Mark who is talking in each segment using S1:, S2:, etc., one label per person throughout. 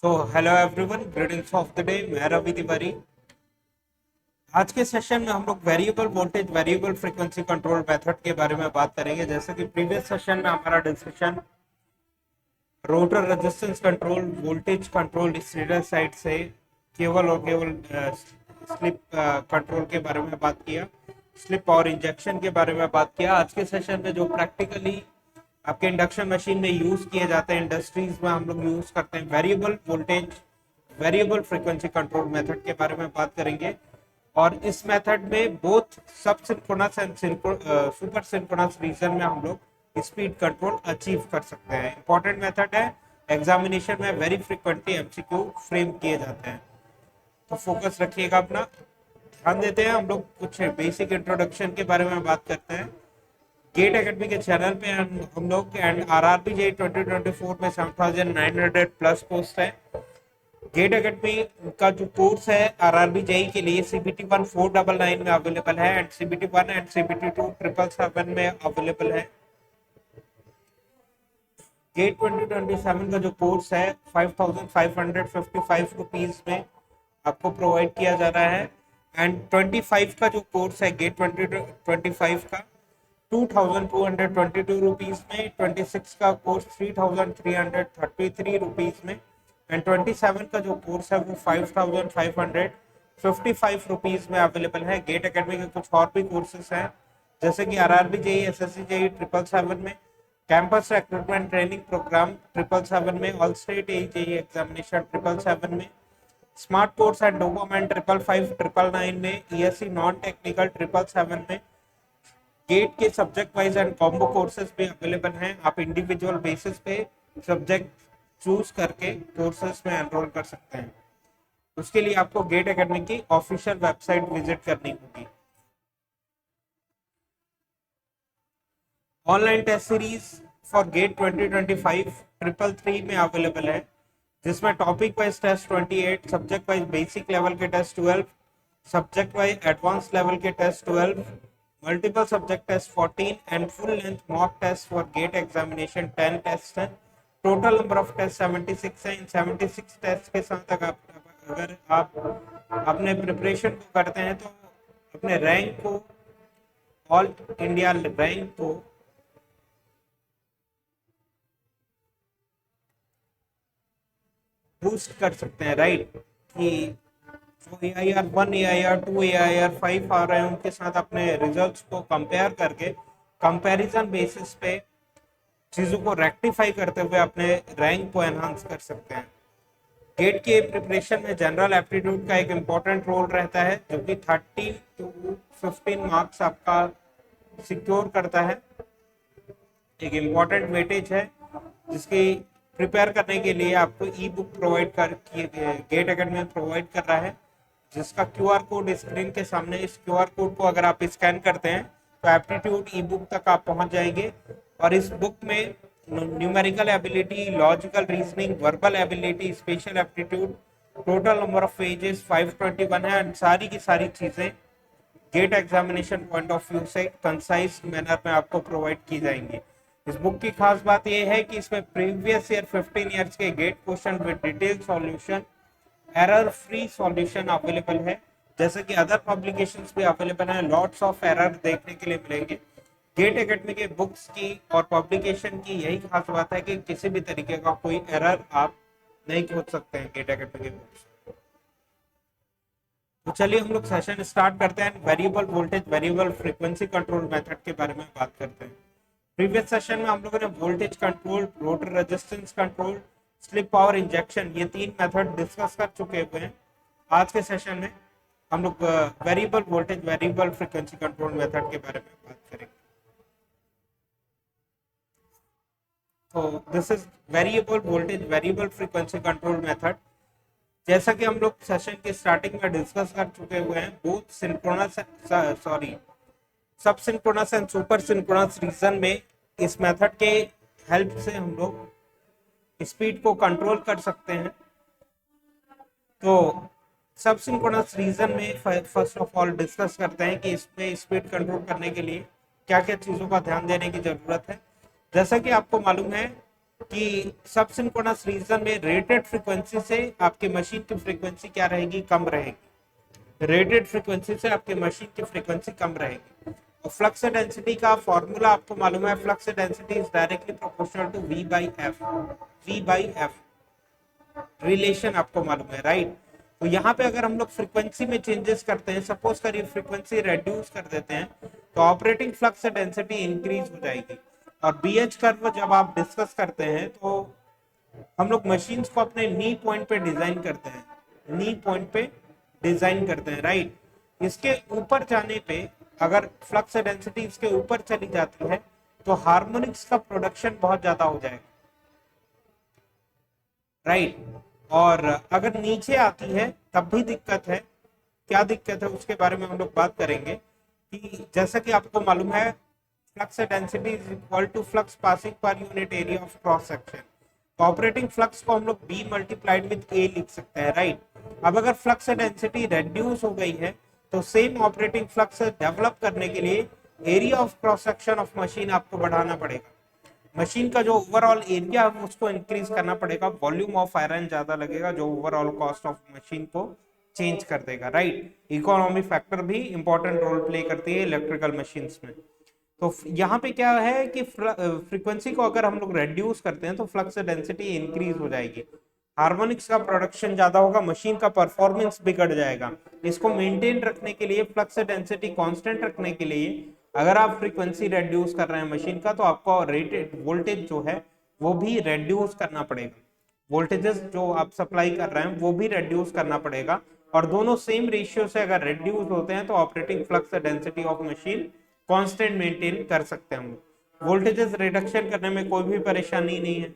S1: So hello everyone, greetings of the day. मैं रवि तिवारी। आज के सेशन में हम लोग variable voltage variable frequency control method के बारे में बात करेंगे। जैसे कि प्रीवियस सेशन में हमारा discussion rotor resistance control, voltage control distributor side से केवल और केवल स्लिप कंट्रोल के बारे में बात किया, स्लिप पावर इंजेक्शन के बारे में बात किया। आज के सेशन में जो प्रैक्टिकली आपके इंडक्शन मशीन में यूज किए जाते हैं, इंडस्ट्रीज में हम लोग यूज करते हैं, variable voltage variable frequency control method के बारे में बात करेंगे। और इस मेथड में both sub synchronous and super synchronous region में हम लोग स्पीड कंट्रोल अचीव कर सकते हैं। इंपॉर्टेंट मेथड है, एग्जामिनेशन में वेरी फ्रिक्वेंटली एमसीक्यू फ्रेम किए जाते हैं, तो फोकस रखिएगा अपना। ध्यान देते हैं, हम लोग कुछ बेसिक इंट्रोडक्शन के बारे में बात करते हैं। गेट एकेडमी के चैनल पे हम लोग एंड आरआरबी जे 2024 में 7900 प्लस पोस्ट है। गेट एकेडमी का जो कोर्स है आरआरबी जेई के लिए सीबीटी 1 499 में अवेलेबल है एंड सीबीटी 1 एंड सीबीटी 2 777 में अवेलेबल है। गेट 2027 का जो कोर्स है 5555 रुपीज में आपको प्रोवाइड किया जा रहा है एंड 25 का जो कोर्स है गेट 2025 का 2222 रुपीज में, 26 का कोर्स 3333 रुपीज में एंड 27 का जो कोर्स है वो 5555 रुपीज में अवेलेबल है। गेट एकेडमी के कुछ और भी कोर्सेज हैं, जैसे कि आरआरबी जेई, एसएससी जेई 777 में, कैंपस रिक्रूटमेंट ट्रेनिंग प्रोग्राम 777 में, ऑल स्टेट जेई एग्जामिनेशन 777 में, स्मार्ट कोर्स एंड डोपामेंट 555 में, ईएससी नॉन टेक्निकल 777 में। गेट के subject wise and combo courses भी अवेलेबल हैं। आप इंडिविजुअल बेसिस पे सब्जेक्ट चूज करके कोर्सेज में एनरोल कर सकते हैं। उसके लिए आपको गेट एकेडमी की ऑफिशियल वेबसाइट विजिट करनी होगी। Online test series for GATE 2025 333 में अवेलेबल है, जिसमें topic wise test 28, subject wise basic level के test 12, subject wise advance level के test 12, multiple subject test 14 and full length mock test for GATE examination 10 test है। Total number of test 76 है। इन 76 test के साथ अगर आप अपने प्रिपरेशन को करते हैं तो अपने रैंक को, ऑल इंडिया रैंक को बूस्ट कर सकते हैं, राइट। कि जो AIR 1, AIR 2, AIR 5 आ रहे हैं उनके साथ अपने रिजल्ट्स को कंपेयर करके कंपैरिजन बेसिस पे चीज़ों को रेक्टिफाई करते हुए अपने रैंक को एनहांस कर सकते हैं। गेट के प्रिपरेशन में जनरल एप्टीट्यूड का एक इम्पॉर्टेंट रोल रहता है, जो कि 13 to 15 मार्क्स आपका सिक्योर करता है। एक इम्पॉर्टेंट वेटेज है जिसकी प्रिपेयर करने के लिए आपको ई बुक प्रोवाइड कर गेट एकेडमी प्रोवाइड कर रहा है, जिसका क्यूआर कोड स्क्रीन के सामने। इस क्यूआर कोड को अगर आप स्कैन करते हैं तो एप्टीट्यूड ई बुक तक आप पहुंच जाएंगे और इस बुक में numerical ability, logical reasoning, verbal ability, special aptitude, total number of pages 521 है एंड सारी की सारी चीज़ें GATE examination point of view से कंसाइज मैनर में आपको प्रोवाइड की जाएंगी। इस बुक की खास बात यह है कि इसमें प्रीवियस ईयर 15 ईयर्स के GATE question with detail solution, error free solution available है। जैसे कि अदर पब्लिकेशंस भी अवेलेबल हैं, लॉट्स ऑफ एरर देखने के लिए मिलेंगे। गेट एकेडमी के बुक्स की और पब्लिकेशन की यही खास बात है कि किसी भी तरीके का कोई एरर आप नहीं खोज सकते हैं गेट एकेडमी के बुक्स। तो चलिए हम लोग सेशन स्टार्ट करते हैं। Variable voltage variable frequency control method के बारे में बात करते हैं। प्रीवियस सेशन में हम लोगों ने voltage control, rotor resistance control, slip power injection, ये 3 मेथड डिस्कस कर चुके हुए हैं। आज के सेशन में हम लोग variable voltage variable frequency control method के बारे में बात करेंगे। तो this is variable voltage variable frequency control method. जैसा कि हम लोग सेशन के स्टार्टिंग में डिस्कस कर चुके हुए हैं, both synchronous sub synchronous and super synchronous region में इस मेथड के हेल्प से हम लोग स्पीड को कंट्रोल कर सकते हैं। तो सब सिंक्रोनस रीजन में फर्स्ट ऑफ ऑल डिस्कस करते हैं कि इसमें स्पीड कंट्रोल करने के लिए क्या क्या चीज़ों का ध्यान देने की ज़रूरत है। जैसा कि आपको मालूम है कि सब सिंक्रोनस रीजन में रेटेड फ्रीक्वेंसी से आपके मशीन की फ्रीक्वेंसी क्या रहेगी, कम रहेगी। रेटेड फ्रीक्वेंसी से आपके मशीन की फ्रीक्वेंसी कम रहेगी। और फ्लक्स डेंसिटी का फॉर्मूला आपको मालूम है, flux density is directly proportional to V by F. V by F relation आपको मालूम है, राइट। तो यहाँ पे अगर हम लोग फ्रीक्वेंसी में चेंजेस करते हैं, सपोज करिए फ्रीक्वेंसी रेड्यूस कर देते हैं, तो ऑपरेटिंग फ्लक्स डेंसिटी इंक्रीज हो जाएगी। और बीएच कर्व जब आप डिस्कस करते हैं तो हम लोग मशीन्स को अपने नी पॉइंट पे डिजाइन करते हैं, नी पॉइंट पे डिजाइन करते हैं, राइट। इसके ऊपर जाने पे अगर फ्लक्स डेंसिटी इसके ऊपर चली जाती है तो हार्मोनिक्स का प्रोडक्शन बहुत ज्यादा हो जाएगा, राइट। और अगर नीचे आती है तब भी दिक्कत है। क्या दिक्कत है उसके बारे में हम लोग बात करेंगे कि जैसा कि आपको मालूम है, flux density is equal to flux passing per unit area of cross section. Operating flux को हम लोग बी मल्टीप्लाइड विद ए लिख सकते हैं, राइट। अब अगर फ्लक्स डेंसिटी रेड्यूस हो गई है तो सेम ऑपरेटिंग फ्लक्स डेवलप करने के लिए area of cross section of machine आपको बढ़ाना पड़ेगा। मशीन का जो ओवरऑल एरिया है उसको इंक्रीज करना पड़ेगा, वॉल्यूम ऑफ आयरन ज्यादा लगेगा जो ओवरऑल कॉस्ट ऑफ मशीन को चेंज कर देगा, राइट। इकोनॉमी फैक्टर भी इंपॉर्टेंट रोल प्ले करती है इलेक्ट्रिकल मशीन्स में। तो यहाँ पे क्या है कि फ्रीक्वेंसी को अगर हम लोग रेड्यूस करते हैं तो फ्लक्स डेंसिटी इंक्रीज हो जाएगी, हार्मोनिक्स का प्रोडक्शन ज्यादा होगा, मशीन का परफॉर्मेंस बिगड़ जाएगा। इसको मेंटेन रखने के लिए, फ्लक्स डेंसिटी कांस्टेंट रखने के लिए अगर आप फ्रीक्वेंसी रेड्यूस कर रहे हैं मशीन का, तो आपको रेटेड वोल्टेज जो है वो भी रेड्यूस करना पड़ेगा। वोल्टेजेस जो आप सप्लाई कर रहे हैं वो भी रेड्यूस करना पड़ेगा। और दोनों सेम रेशियो से अगर रेड्यूस होते हैं तो operating flux density of machine constant maintain कर सकते हैं हम लोग। वोल्टेजेस रिडक्शन करने में कोई भी परेशानी नहीं है,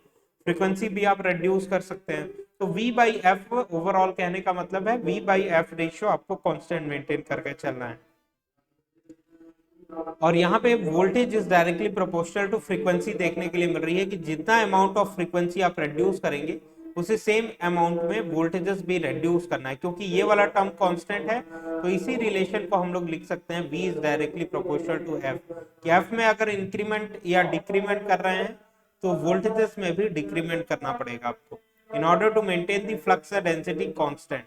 S1: फ्रीक्वेंसी भी आप रेड्यूस कर सकते हैं। तो V बाई एफ ओवरऑल कहने का मतलब है V बाई एफ रेशियो आपको कांस्टेंट मेंटेन करके चलना है। और यहाँ पे voltage is directly proportional to frequency देखने के लिए मिल रही है कि जितना अमाउंट ऑफ फ्रीक्वेंसी आप रेड्यूस करेंगे उसे सेम अमाउंट में वोल्टेजेस भी रेड्यूस करना है। क्योंकि ये वाला टर्म कांस्टेंट है तो इसी रिलेशन को हम लोग लिख सकते हैं V is directly proportional to F, कि एफ में अगर इंक्रीमेंट या डिक्रीमेंट कर रहे हैं तो वोल्टेजेस में भी डिक्रीमेंट करना पड़ेगा आपको in order to maintain the flux density constant.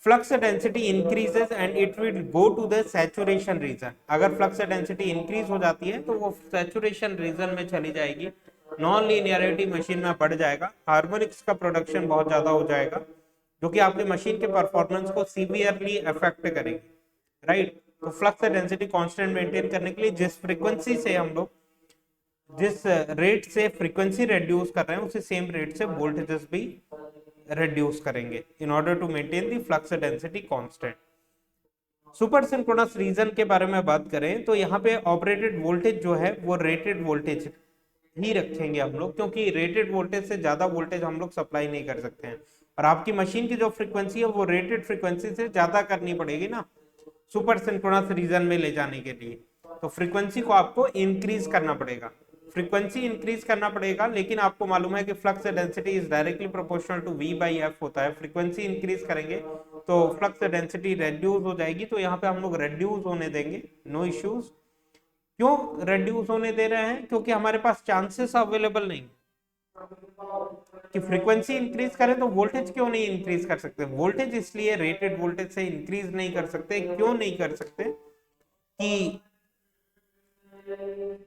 S1: Flux density increases and it will go to the saturation region. अगर फ्लक्स डेंसिटी इंक्रीज हो जाती है तो वो सैचुरेशन रीजन में चली जाएगी, नॉन लीनियरिटी मशीन में बढ़ जाएगा, हार्मोनिक्स का प्रोडक्शन बहुत ज्यादा हो जाएगा जो कि आपके मशीन के परफॉर्मेंस को सीवियरली अफेक्ट करेगी, राइट। तो फ्लक्स डेंसिटी कांस्टेंट मेंटेन करने के लिए जिस फ्रीक्वेंसी से हम लोग, जिस रेट से फ्रीक्वेंसी रेड्यूस कर रहे हैं उसी सेम रेट से वोल्टेजेस भी रेड्यूस करेंगे in order to maintain the flux density constant. Super synchronous region के बारे में बात करें तो यहाँ पे ऑपरेटेड वोल्टेज जो है वो रेटेड वोल्टेज ही रखेंगे हम लोग, क्योंकि रेटेड वोल्टेज से ज्यादा वोल्टेज हम लोग सप्लाई नहीं कर सकते हैं। और आपकी मशीन की जो फ्रीक्वेंसी है वो रेटेड फ्रीक्वेंसी से ज्यादा करनी पड़ेगी ना सुपर सिंक्रोनस रीजन में ले जाने के लिए। तो फ्रीक्वेंसी को आपको इंक्रीज करना पड़ेगा, फ्रीक्वेंसी इंक्रीज करना पड़ेगा। लेकिन आपको मालूम है कि flux density is directly proportional to V by F होता है। फ्रीक्वेंसी इंक्रीज करेंगे तो फ्लक्स डेंसिटी रेड्यूस हो जाएगी, तो यहाँ पे हम लोग रेड्यूस होने देंगे, नो इश्यूज। क्यों रेड्यूस होने दे रहे हैं? क्योंकि हमारे पास चांसेस अवेलेबल नहीं कि फ्रीक्वेंसी इंक्रीज करें, तो वोल्टेज क्यों नहीं इंक्रीज कर सकते? वोल्टेज इसलिए रेटेड वोल्टेज से इंक्रीज नहीं कर सकते, क्यों नहीं कर सकते कि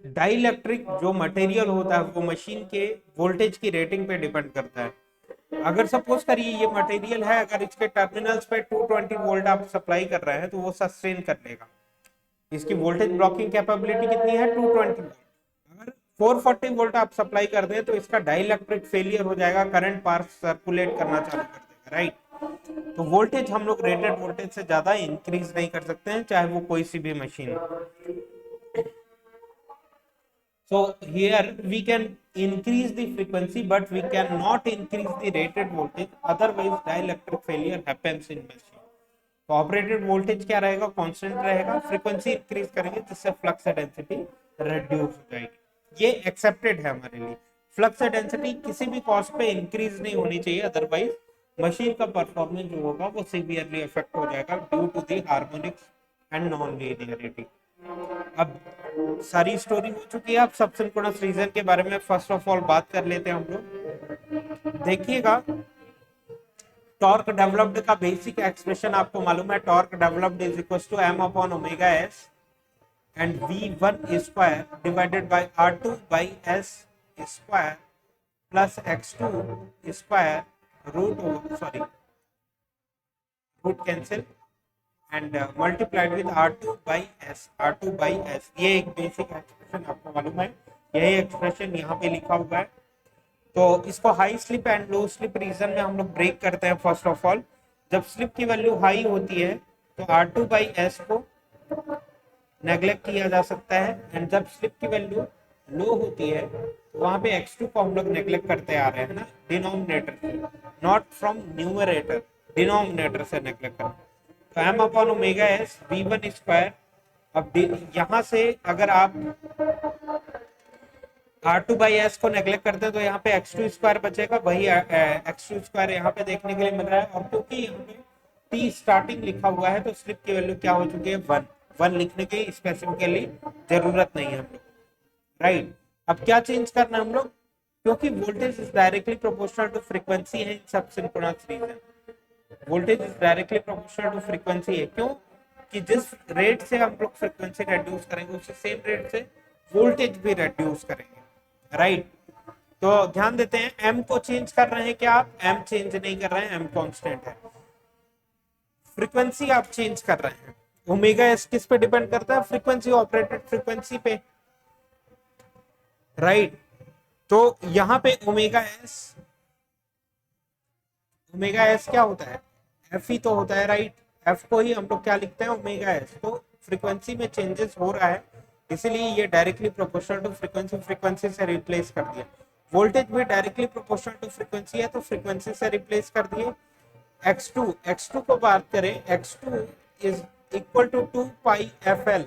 S1: डाइलेक्ट्रिक जो मटेरियल होता है वो मशीन के वोल्टेज की रेटिंग पे डिपेंड करता है। अगर सपोज करिए ये मटेरियल है, अगर इसके टर्मिनल्स पे 220 वोल्ट आप सप्लाई कर रहे हैं तो वो सस्टेन कर लेगा। इसकी वोल्टेज ब्लॉकिंग कैपेबिलिटी कितनी है? 220 वोल्ट। अगर 440 वोल्ट आप सप्लाई कर दें तो इसका डाइलेक्ट्रिक फेलियर हो जाएगा, करंट पार सर्कुलेट करना चालू कर देगा, राइट। तो वोल्टेज हम लोग रेटेड वोल्टेज से ज्यादा इंक्रीज नहीं कर सकते हैं, चाहे वो कोई सी भी मशीन हो। So here we can increase the frequency, but we cannot increase the rated voltage. Otherwise, dielectric failure happens in machine. तो ऑपरेटेड वोल्टेज क्या रहेगा? कांस्टेंट रहेगा। फ्रीक्वेंसी इंक्रीज करेंगे जिससे फ्लक्स डेंसिटी रिड्यूस हो जाएगी। ये एक्सेप्टेड है हमारे लिए। फ्लक्स डेंसिटी किसी भी कॉस्ट पे इंक्रीज नहीं होनी चाहिए, अदरवाइज मशीन का परफॉर्मेंस जो होगा वो सीवियरली अफेक्ट हो जाएगा due to the harmonics and non linearity. अब सारी स्टोरी हो चुकी है, अब सब सिंक्रोनस रीजन के बारे में फर्स्ट ऑफ ऑल बात कर लेते हैं हम लोग। देखिएगा, टॉर्क डेवलप्ड का बेसिक एक्सप्रेशन आपको मालूम है, torque developed is equal to M upon omega S and V1 square divided by R2 by S square plus X2 square root cancel and multiplied with R2 by S. ये एक basic expression आपको मालूम है, यही expression यहाँ पे लिखा हुआ है। तो इसको high slip and low slip region में हम लोग ब्रेक करते हैं। फर्स्ट ऑफ ऑल, जब स्लिप की वैल्यू हाई होती है तो R2 बाई एस को नेग्लेक्ट किया जा सकता है, एंड जब स्लिप की वैल्यू लो होती है तो वहां पे x2 को हम लोग नेग्लेक्ट करते आ रहे हैं ना, डिनोमिनेटर से, नॉट फ्रॉम न्यूमरेटर, डिनोमिनेटर से नेग्लेक्ट करना। तो m upon omega S V1 square. अब यहां से अगर आप R2 बाई एस को नेग्लेक्ट करते हैं तो यहाँ पे x2 स्क्वायर बचेगा, वही x2 स्क्वायर यहाँ पे देखने के लिए मिल रहा है। और क्योंकि यहाँ पे t स्टार्टिंग लिखा हुआ है तो स्लिप की वैल्यू क्या हो चुकी है, 1 लिखने की स्पेसिफिकली जरूरत नहीं है हम लोग, राइट। अब क्या चेंज करना है हम लोग, क्योंकि voltage is directly proportional to frequency है in sub synchronous region, voltage is directly proportional to frequency है। क्यों कि जिस रेट से हम लोग फ्रीक्वेंसी रेड्यूस करेंगे उसी सेम रेट से वोल्टेज भी रेड्यूस करेंगे, राइट। तो ध्यान देते हैं, एम को चेंज कर रहे हैं क्या आप, एम चेंज नहीं कर रहे हैं, एम कांस्टेंट है। फ्रीक्वेंसी आप चेंज कर रहे हैं, ओमेगा एस किस पे डिपेंड करता है, फ्रीक्वेंसी, ऑपरेटेड फ्रीक्वेंसी पे, राइट। तो यहां पे ओमेगा एस क्या होता है, एफ ही तो होता है, राइट। एफ को ही हम लोग क्या लिखते हैं, ओमेगा एस। तो फ्रीक्वेंसी में चेंजेस हो रहा है, इसीलिए ये directly proportional to frequency, frequency से रिप्लेस कर दिया। वोल्टेज भी डायरेक्टली प्रोपोर्शनल टू फ्रीक्वेंसी है तो फ्रीक्वेंसी से रिप्लेस कर दिए। x2 को बात करें, x2 is equal to 2 pi fl,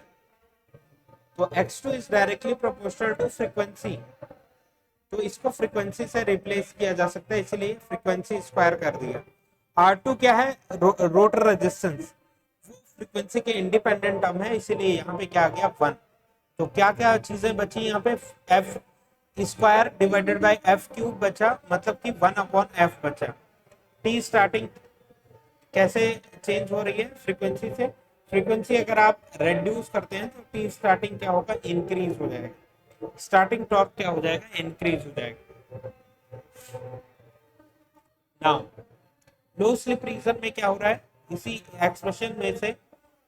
S1: तो x2 is directly proportional to frequency, तो इसको फ्रीक्वेंसी से रिप्लेस किया जा सकता है, इसीलिए फ्रीक्वेंसी स्क्वायर कर दिया। R2 क्या है, रोटर रेजिस्टेंस, वो फ्रीक्वेंसी के इंडिपेंडेंट टर्म है, इसीलिए यहाँ पे क्या आ गया, 1। तो क्या क्या चीजें बची यहाँ पे, F square divided by F cube बचा, मतलब कि 1 अपॉन एफ बचा। टी स्टार्टिंग कैसे चेंज हो रही है, फ्रीक्वेंसी से, फ्रीक्वेंसी अगर आप रेड्यूस करते हैं तो टी स्टार्टिंग क्या होगा, इंक्रीज हो जाएगा, स्टार्टिंग टॉर्क क्या हो जाएगा, इंक्रीज हो जाएगा। नाउ लो स्लिप रीजन में क्या हो रहा है, इसी एक्सप्रेशन में से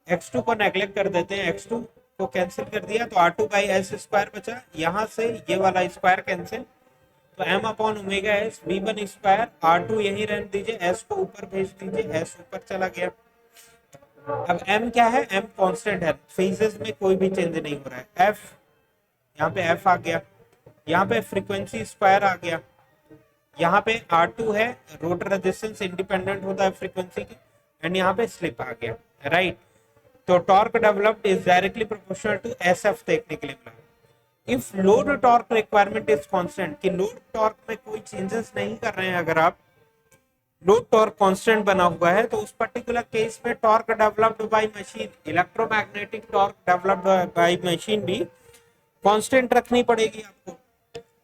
S1: x2 को नेग्लेक्ट कर देते हैं, x2 को कैंसिल कर दिया तो R2 बाई एस स्क्वायर बचा, यहां से ये वाला स्क्वायर कैंसिल, तो m upon omega S V1 square, R2 यही रहने दीजिए, s को ऊपर भेज दीजिए, s ऊपर चला गया। अब m क्या है, m कांस्टेंट है, फेजेस में कोई भी चेंज नहीं हो रहा है। f, यहाँ पे f आ गया, यहाँ पे फ्रीक्वेंसी स्क्वायर आ गया, यहाँ पे R2 है, रोटर रेजिस्टेंस इंडिपेंडेंट होता है फ्रीक्वेंसी की, एंड यहाँ पे स्लिप आ गया, राइट। तो torque developed is directly proportional to SF देखने के लिए मिला। If load torque requirement is constant, कि लोड टॉर्क में कोई चेंजेस नहीं कर रहे हैं, अगर आप लोड टॉर्क कांस्टेंट बना हुआ है तो उस पर्टिकुलर केस में torque developed by machine, electromagnetic torque developed by machine भी कांस्टेंट रखनी पड़ेगी आपको।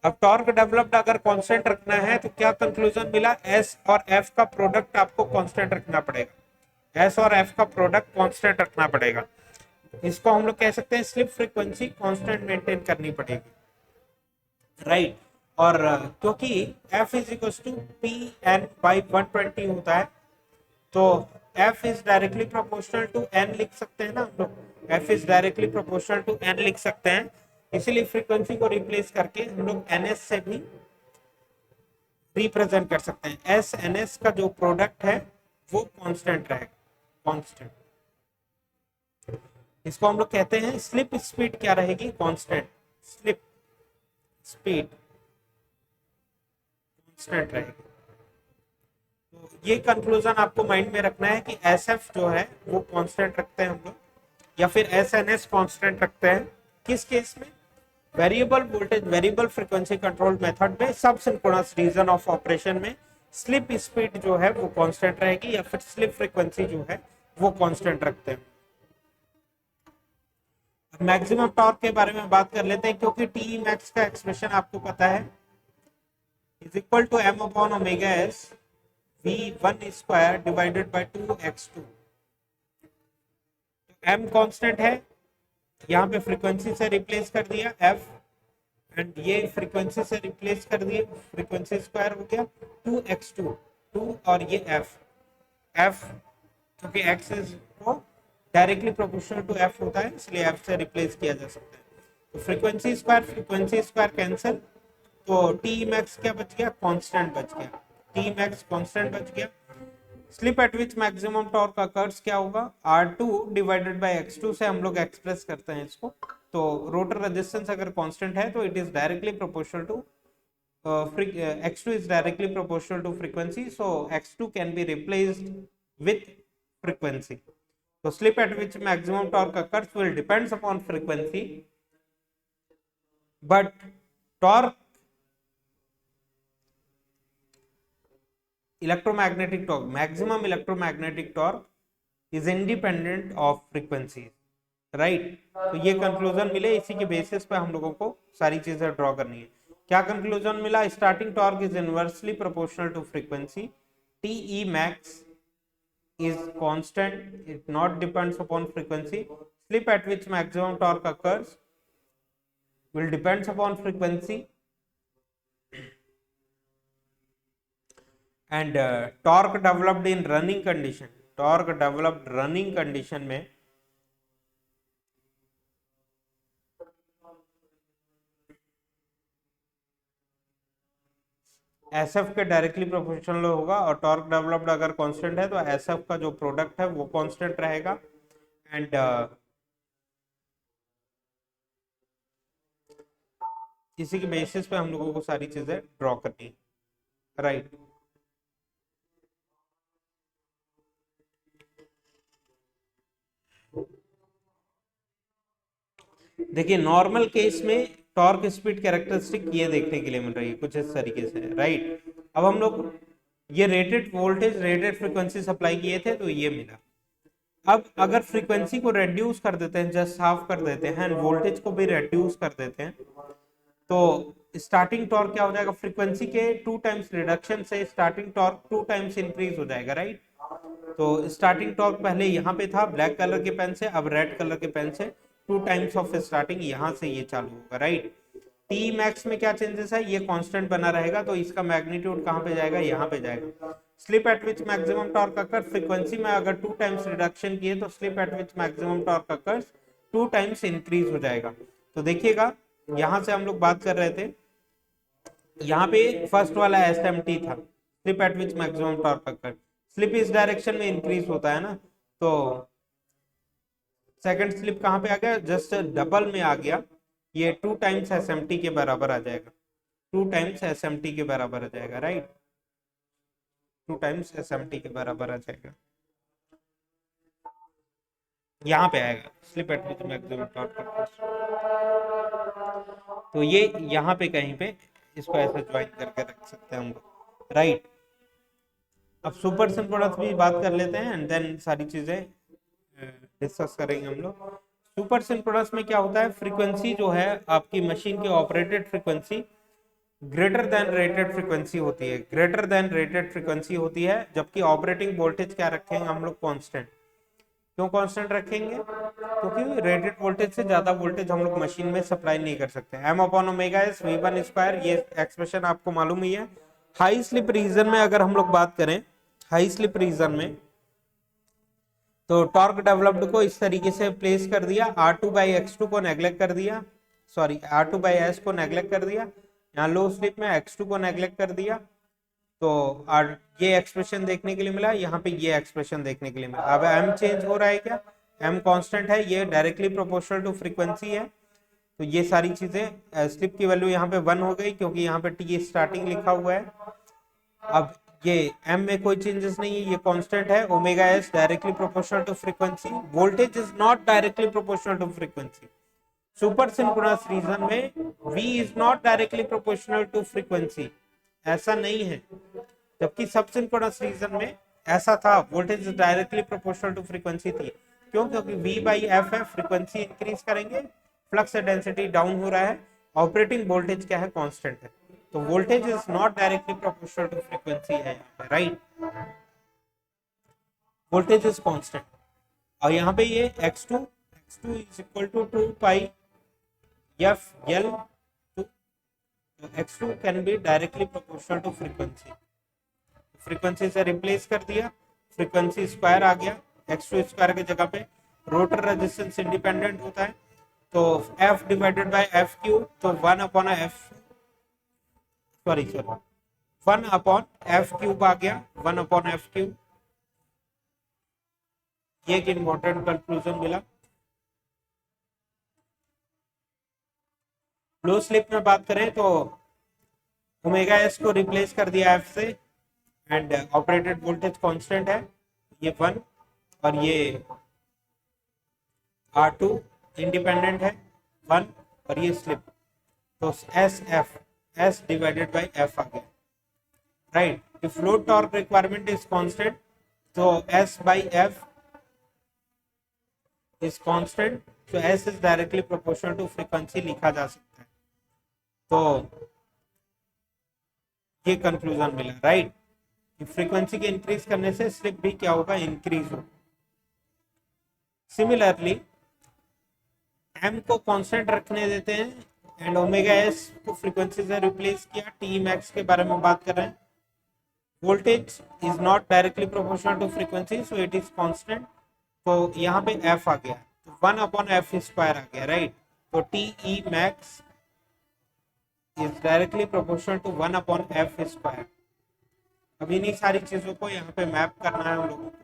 S1: अब टॉर्क डेवलप्ड अगर कांस्टेंट रखना है तो क्या कंक्लूजन मिला, एस और एफ का प्रोडक्ट आपको कांस्टेंट रखना पड़ेगा, एस और एफ का प्रोडक्ट कांस्टेंट रखना पड़ेगा। इसको हम लोग कह सकते हैं स्लिप फ्रीक्वेंसी कांस्टेंट मेंटेन करनी पड़ेगी, राइट। और क्योंकि f is equal to P N by 120 होता है, तो f is directly proportional to n लिख सकते हैं ना हम लोग, f is directly proportional to n लिख सकते हैं, इसीलिए फ्रीक्वेंसी को रिप्लेस करके हम लोग ns से भी रिप्रेजेंट कर सकते हैं। s ns का जो प्रोडक्ट है वो कांस्टेंट रहेगा, कांस्टेंट। इसको हम लोग कहते हैं स्लिप स्पीड क्या रहेगी, कांस्टेंट, स्लिप स्पीड कांस्टेंट रहेगी। तो ये कंक्लूजन आपको माइंड में रखना है कि SF जो है वो कांस्टेंट रखते हैं हम लोग, या फिर SNS कांस्टेंट रखते हैं, किस केस में, variable voltage variable frequency control method में, सब सिंक्रोनस रीजन ऑफ ऑपरेशन में स्लिप स्पीड जो है वो कांस्टेंट रहेगी, या फिर स्लिप फ्रीक्वेंसी जो है वो कांस्टेंट रखते हैं। मैक्सिमम टॉर्क के बारे में बात कर लेते हैं, क्योंकि टी मैक्स का एक्सप्रेशन आपको पता है, is equal to M upon omega S V one square divided by 2x2। M constant है, यहाँ पे फ्रीक्वेंसी से रिप्लेस कर दिया एफ, एंड ये फ्रीक्वेंसी से रिप्लेस कर दिए, फ्रीक्वेंसी स्क्वायर हो गया 2x2, 2 और ये एफ, एफ क्योंकि एक्स इज को डायरेक्टली प्रोपोर्शनल टू एफ होता है, इसलिए एफ से रिप्लेस किया जा सकता है। तो फ्रीक्वेंसी स्क्वायर कैंसिल, तो टी मैक्स क्या बच गया, कांस्टेंट बच गया, टी मैक्स कांस्टेंट बच गया। स्लिप एट विच मैक्सिमम टॉर्क अकर्स क्या होगा, R2 डिवाइडेड बाय X2 से हम लोग एक्सप्रेस करते हैं इसको। तो रोटर रेजिस्टेंस अगर कांस्टेंट है तो it is directly proportional to X2 is directly proportional to frequency, so X2 can be replaced with frequency. So slip at which maximum torque occurs will depends upon frequency, but torque, electromagnetic torque, maximum electromagnetic torque is independent of frequency, right? तो ये conclusion मिले, इसी के basis पे हम लोगों को सारी चीजें ड्रॉ करनी है। क्या कंक्लूजन मिला, starting torque is inversely proportional to frequency, T max is constant, it not depends upon frequency, slip at which maximum torque occurs will depends upon frequency, and torque developed in running condition, torque developed running condition में SF के directly proportional होगा, और torque developed अगर constant है तो SF का जो product है वो कांस्टेंट रहेगा, एंड इसी के बेसिस पे हम लोगों को सारी चीजें ड्रॉ करनी है, राइट। देखिए नॉर्मल केस में टॉर्क स्पीड कैरेक्टरिस्टिक ये देखने के लिए मिल रही है कुछ इस तरीके से, राइट। अब हम लोग ये rated voltage rated frequency supply किए थे तो ये मिला। अब अगर फ्रीक्वेंसी को रेड्यूस कर देते हैं, जस्ट हाफ कर देते हैं, वोल्टेज को भी रेड्यूस कर देते हैं, तो स्टार्टिंग टॉर्क क्या हो जाएगा, फ्रीक्वेंसी के 2 टाइम्स रिडक्शन से स्टार्टिंग टॉर्क 2 टाइम्स इंक्रीज हो जाएगा, राइट। तो स्टार्टिंग टॉर्क पहले यहाँ पे था ब्लैक कलर के पेन से, अब रेड कलर के पेन से 2 टाइम्स ऑफ स्टार्टिंग यहाँ से ये चालू होगा, राइट। टी मैक्स में क्या चेंजेस है, ये कांस्टेंट बना रहेगा, तो इसका मैग्नीट्यूड कहाँ पे जाएगा, यहाँ पे जाएगा। स्लिप एट विच मैक्सिमम टॉर्क अकर्स, फ्रीक्वेंसी में अगर 2 टाइम्स रिडक्शन किए तो स्लिप एट विच maximum torque occurs 2 times increase हो जाएगा। तो देखिएगा यहाँ से हम लोग बात कर रहे थे, यहाँ पे फर्स्ट वाला SMT था, स्लिप एट विच मैक्सिमम टॉर्क अकर्स, स्लिप इस डायरेक्शन में इंक्रीज होता है ना, तो सेकंड स्लिप कहाँ पे आ गया, जस्ट डबल में आ गया, ये 2 टाइम्स SMT के बराबर आ जाएगा, 2 टाइम्स SMT के बराबर आ जाएगा, राइट, 2 टाइम्स SMT के बराबर आ जाएगा, यहाँ पे आएगा स्लिप एट विच मैक्सिमम टॉर्क अकर्स। तो ये यहाँ पे कहीं पे इसको ऐसे ज्वाइन करके रख सकते हैं हम लोग, राइट। अब सुपर सिंक्रोनस भी बात कर लेते हैं एंड देन सारी चीजें डिस्कस करेंगे हम लोग। सुपर सिंक्रोनस में क्या होता है, फ्रीक्वेंसी जो है आपकी मशीन की operated frequency greater than rated frequency होती है, ग्रेटर देन रेटेड फ्रीक्वेंसी होती है, जबकि ऑपरेटिंग वोल्टेज क्या रखेंगे हम लोग, कांस्टेंट। क्यों कांस्टेंट रखेंगे, क्योंकि रेटेड वोल्टेज से ज्यादा वोल्टेज हम लोग मशीन में सप्लाई नहीं कर सकते। M upon omega S V one square, ये एक्सप्रेशन आपको मालूम ही है। हाई स्लिप रीजन में अगर हम लोग बात करें, हाई स्लिप रीजन में तो टॉर्क डेवलप्ड को इस तरीके से प्लेस कर दिया, R2/X2 को नेग्लेक्ट कर दिया, सॉरी R2/S को नेग्लेक्ट कर दिया, यहाँ लो स्लिप में X2 को नेग्लेक्ट कर दिया, तो ये एक्सप्रेशन देखने के लिए मिला, यहाँ पे ये एक्सप्रेशन देखने के लिए मिला। अब M चेंज हो रहा है क्या, M कांस्टेंट है, ये डायरेक्टली प्रोपोर्शनल टू फ्रीक्वेंसी है, तो ये सारी चीजें स्लिप की वैल्यू यहाँ पे 1 हो गई, क्योंकि यहाँ पे T स्टार्टिंग लिखा हुआ है। अब ये M में कोई चेंजेस नहीं है, ये कांस्टेंट है, omega S directly proportional to frequency, voltage is not directly proportional to frequency. Super synchronous region में V is not directly proportional to frequency, ऐसा नहीं है, जबकि सब सिंक्रोनस रीजन में ऐसा था, voltage directly proportional to frequency थी। क्यों? क्योंकि V बाई एफ है, फ्रीक्वेंसी इंक्रीज करेंगे, फ्लक्स डेंसिटी डाउन हो रहा है, ऑपरेटिंग वोल्टेज क्या है? कांस्टेंट है, तो voltage is not directly proportional to frequency है यहाँ पे, राइट? वोल्टेज इज कांस्टेंट, और यहाँ पे ये x2 is equal to 2 pi F L, x2 can be directly proportional to frequency, frequency से रिप्लेस कर दिया, फ्रीक्वेंसी स्क्वायर आ गया, x2 स्क्वायर की जगह पे रोटर रेजिस्टेंस इंडिपेंडेंट होता है, तो f divided by F cube, तो 1 अपॉन एफ क्यूब आ गया, 1 अपॉन एफ क्यूब। ये एक इंपॉर्टेंट कंक्लूजन मिला। लो स्लिप में बात करें तो ओमेगा एस को रिप्लेस कर दिया एफ से, एंड ऑपरेटेड वोल्टेज कांस्टेंट है, ये 1, और ये R2 इंडिपेंडेंट है 1, और ये स्लिप, तो एस डिवाइडेड बाय एफ आ गया, right? If load torque requirement is constant, तो S by F is constant, तो S is directly proportional to frequency लिखा जा सकता है, तो ये कंक्लूजन मिला, राइट? फ्रीक्वेंसी के इंक्रीज करने से स्लिप भी क्या होगा? इंक्रीज होगा। सिमिलरली एम को कांस्टेंट रखने देते हैं, एंड ओमेगा एस को फ्रीक्वेंसी से रिप्लेस किया, टी मैक्स के बारे में बात कर रहे हैं, voltage is not directly proportional to frequency, so it is constant, तो यहाँ पे एफ आ गया, तो 1 अपॉन एफ स्क्वायर आ गया, राइट? तो T E max is directly proportional to 1 upon F square. अब इन्हीं सारी चीजों को यहाँ पे मैप करना है हम लोगों को।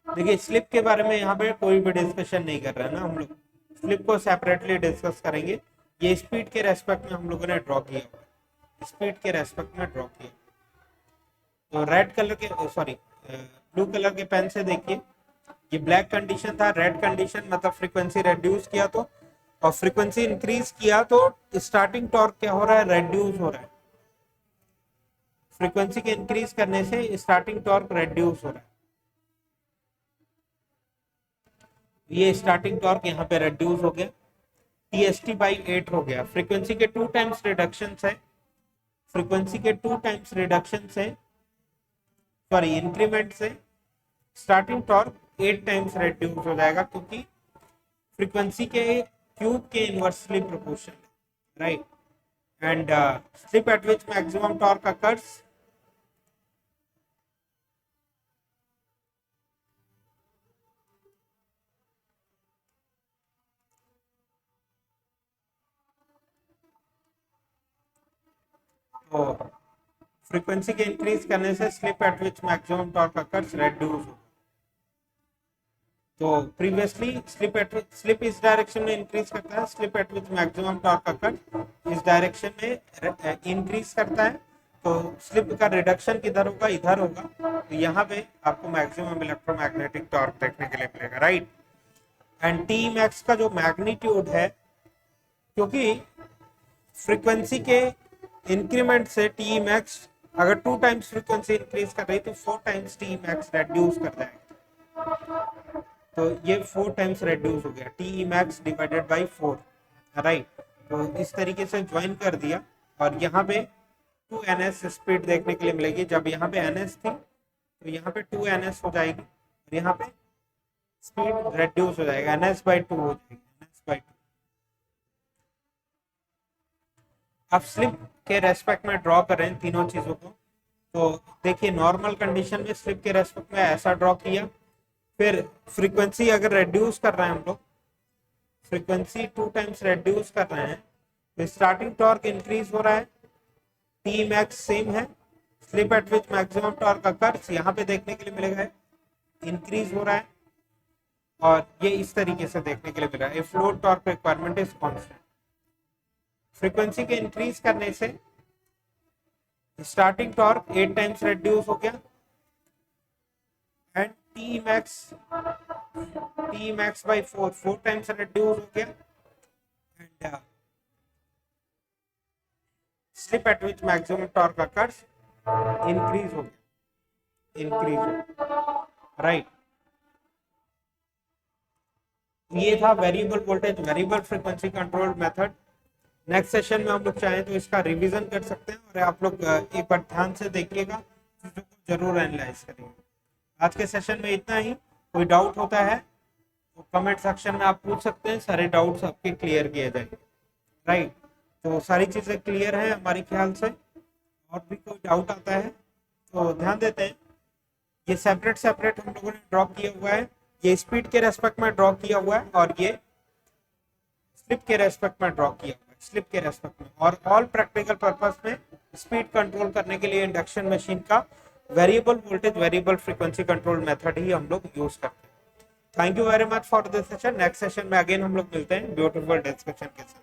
S1: देखिए स्लिप के बारे में यहाँ पे कोई भी डिस्कशन नहीं कर रहे हैं ना हम लोग, स्लिप को सेपरेटली डिस्कस करेंगे। ये स्पीड के रेस्पेक्ट में हम लोगों ने ड्रॉ किया हुआ है, स्पीड के रेस्पेक्ट में ड्रॉ किया। तो रेड कलर के ब्लू कलर के पेन से देखिए, ये ब्लैक कंडीशन था, रेड कंडीशन मतलब फ्रीक्वेंसी रेड्यूस किया तो, और फ्रीक्वेंसी इंक्रीज किया तो स्टार्टिंग टॉर्क क्या हो रहा है? रेड्यूस हो रहा है। फ्रीक्वेंसी के इंक्रीज करने से स्टार्टिंग टॉर्क रेड्यूस हो रहा है, ये स्टार्टिंग टॉर्क यहाँ पे रेड्यूस हो गया, TST बाई 8 हो गया। फ्रीक्वेंसी के 2 टाइम्स रिडक्शन है, फ्रीक्वेंसी के 2 टाइम्स रिडक्शन से, सॉरी इंक्रीमेंट से स्टार्टिंग टॉर्क 8 टाइम्स रेड्यूस हो जाएगा, क्योंकि फ्रीक्वेंसी के क्यूब के इनवर्सली प्रोपोर्शनल है, right? And slip eight which maximum torque occurs, तो फ्रीक्वेंसी के इंक्रीज करने से स्लिप एट विच मैक्सिमम टॉर्क अकर्स रेड्यूस हो। तो प्रीवियसली स्लिप इस डायरेक्शन में इंक्रीज करता है, स्लिप एट विच मैक्सिमम टॉर्क अकर्स इस डायरेक्शन में इंक्रीज करता है, तो स्लिप का रिडक्शन किधर होगा? इधर होगा, तो यहाँ पे आपको मैक्सिमम इलेक्ट्रोमैग्नेटिक टॉर्क देखने के लिए मिलेगा, राइट? एंड टी मैक्स का जो मैग्नीट्यूड है, क्योंकि फ्रीक्वेंसी के इंक्रीमेंट से टी मैक्स अगर 2 टाइम्स फ्रीक्वेंसी इंक्रीज कर रही तो 4 टाइम्स टी मैक्स रेड्यूस कर जाएगा, तो ये 4 टाइम्स रेड्यूस हो गया, T max divided by 4, right? तो इस तरीके से ज्वाइन कर दिया, और यहाँ पे 2ns स्पीड देखने के लिए मिलेगी। जब यहाँ पे ns थी तो यहाँ पे 2ns हो जाएगी, और यहाँ पे स्पीड रेड्यूस हो जाएगा, ns/2 हो जाएगी, ns/2। अब स्लिप के रेस्पेक्ट में ड्रॉ करें तीनों चीजों को, तो देखिए नॉर्मल कंडीशन में स्लिप के रेस्पेक्ट में ऐसा ड्रॉ किया, फिर फ्रीक्वेंसी अगर रेड्यूस कर रहे हैं हम लोग, फ्रीक्वेंसी 2 टाइम्स रेड्यूस कर रहे हैं, तो स्टार्टिंग टॉर्क इंक्रीज हो रहा है, टी मैक्स सेम है, स्लिप एट विच मैक्सिमम टॉर्क अकर्स यहाँ पे देखने के लिए मिलेगा इंक्रीज हो रहा है, और ये इस तरीके से देखने के लिए मिल रहा है, if load torque requirement is constant. Frequency के इंक्रीज करने से स्टार्टिंग टॉर्क 8 टाइम्स रेड्यूस हो गया, and T max by 4 times reduce हो गया, and slip eight which maximum torque occurs increase हो गया, राइट। ये था variable voltage variable frequency control method. Next session में हम लोग चाहें तो इसका रिवीजन कर सकते हैं, और आप लोग एक बार ध्यान से देखिएगा, चीजों को जरूर एनालाइज करिए। आज के सेशन में इतना ही। कोई डाउट होता है तो कमेंट सेक्शन में आप पूछ सकते हैं, सारे डाउट्स आपके क्लियर किए जाएंगे। राइट, तो सारी चीजें क्लियर है हमारे ख्याल से। और भी कोई डाउट आता है तो ध्यान देते हैं। ये सेपरेट सेपरेट हम लोगों ने ड्रॉ किया हुआ है। ये स्पीड के रेस्पेक्ट में ड्रॉ किया हुआ है, और ये स्लिप के रेस्पेक्ट में ड्रॉ किया हुआ है, स्लिप के रेस्पेक्ट में। और ऑल प्रैक्टिकल पर्पस में स्पीड कंट्रोल करने के लिए इंडक्शन मशीन का variable voltage variable frequency control method ही हम लोग यूज करते हैं। Thank you very much for this session. Next session में अगेन हम लोग मिलते हैं ब्यूटीफुल डिस्कशन के साथ।